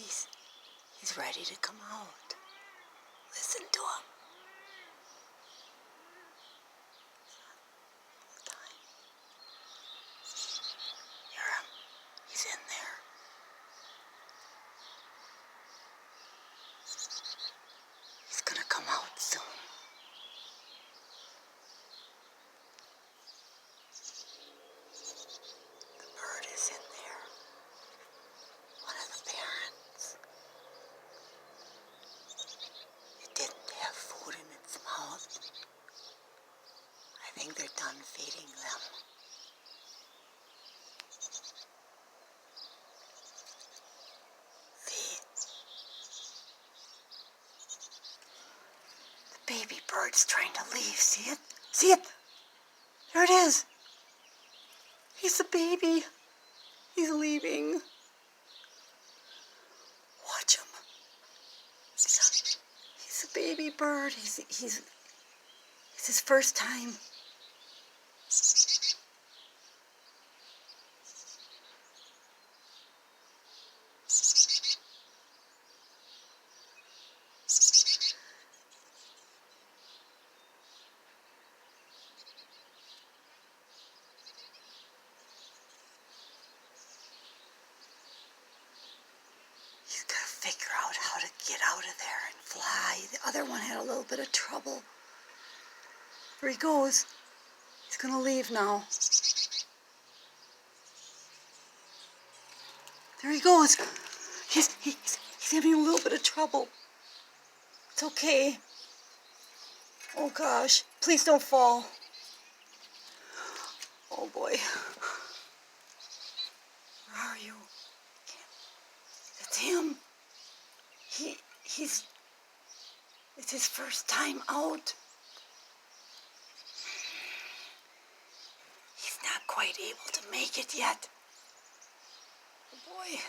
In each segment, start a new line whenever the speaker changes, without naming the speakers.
He's ready to come out. Listen to him. Hear him. He's in there. He's gonna come out soon. The bird is in there. One of the parents. It didn't have food in its mouth. I think they're done feeding them. See? The baby bird's trying to leave. See it? See it? There it is. He's a baby. He's leaving. Watch him. He's a baby bird. He's his first time. He's got to figure out how to get out of there and fly. The other one had a little bit of trouble. There he goes. He's going to leave now. There he goes. He's having a little bit of trouble. It's okay. Oh gosh, please don't fall. Oh boy. Where are you? It's him. It's his first time out. He's not quite able to make it yet. Oh boy.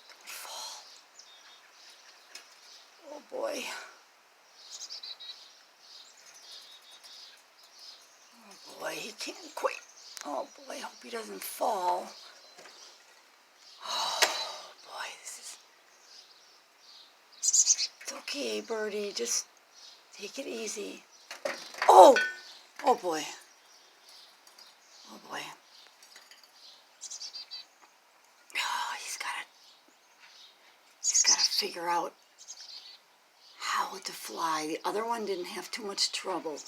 Don't fall. Oh boy. Oh boy, he can't quite. Oh boy, I hope he doesn't fall. Oh boy, it's okay, birdie. Just take it easy. Oh! Oh boy. Oh boy. Oh, he's got to figure out how to fly. The other one didn't have too much trouble.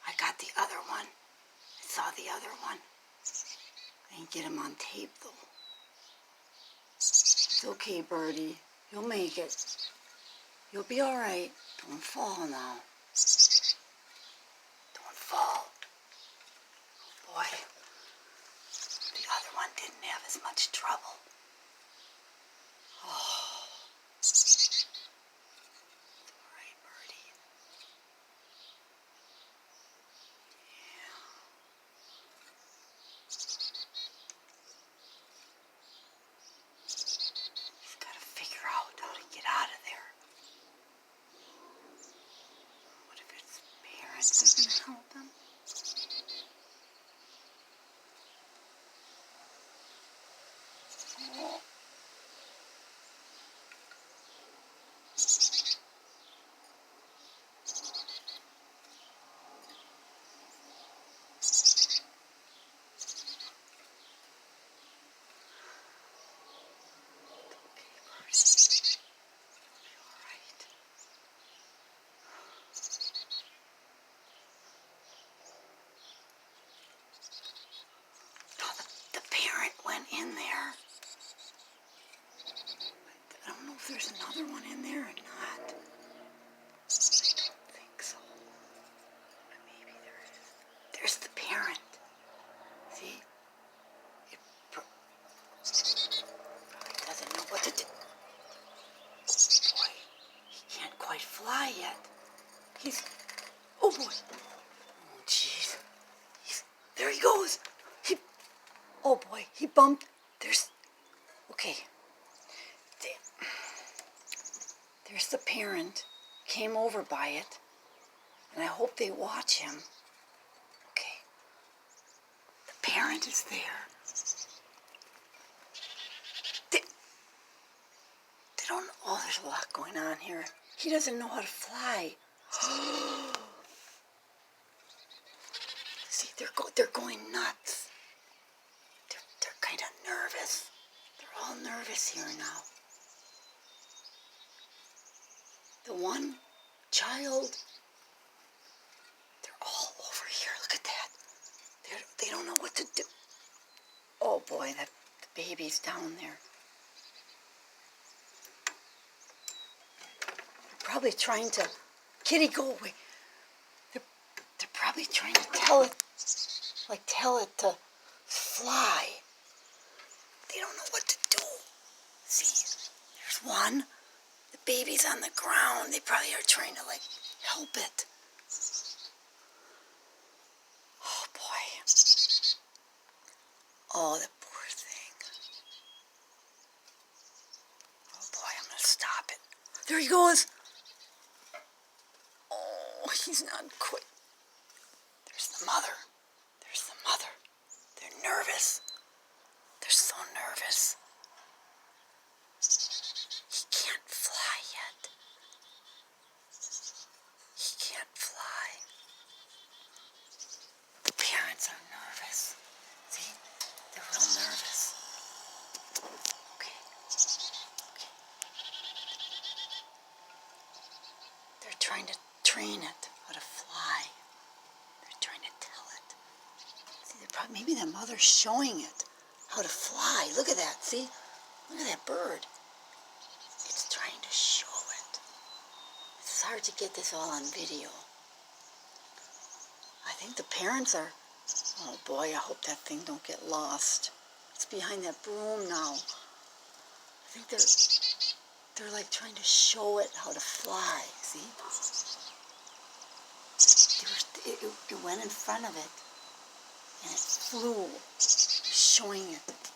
I got the other one. I saw the other one. I didn't get him on tape though. It's okay, birdie. You'll make it. You'll be all right. Don't fall now. Don't fall. Oh boy. The other one didn't have as much trouble. Oh. It's all right, birdie. Yeah. He's got to figure out how to get out of there. What if it's parents that can help him? Oh. Went in there. I don't know if there's another one in there or not. I don't think so. But maybe there is. There's the parent. See? It probably doesn't know what to do. Oh boy, he can't quite fly yet. Oh boy. Oh jeez. There he goes. Oh boy, he bumped. Okay. There's the parent. Came over by it. And I hope they watch him. Okay. The parent is there. don't know. Oh, there's a lot going on here. He doesn't know how to fly. See, they're going nuts. They're kind of nervous. They're all nervous here now. The one child, they're all over here. Look at that. They don't know what to do. Oh boy, the baby's down there. They're probably trying to, Kitty, go away. They're probably trying to tell it to fly. They don't know what to do. See, there's one. The baby's on the ground. They probably are trying to, help it. Oh, boy. Oh, the poor thing. Oh, boy, I'm going to stop it. There he goes. Oh, he's not quite. There's the mother. There's the mother. They're nervous. They're so nervous. He can't fly yet. He can't fly. The parents are nervous. See? They're real nervous. Okay. They're trying to train it how to fly. They're trying to tell it. See, maybe the mother's showing it how to fly. Look at that. See? Look at that bird. It's trying to show it. It's hard to get this all on video. I think the parents are... Oh boy, I hope that thing don't get lost. It's behind that broom now. I think they're like trying to show it how to fly. See? It went in front of it and it flew. It's showing it.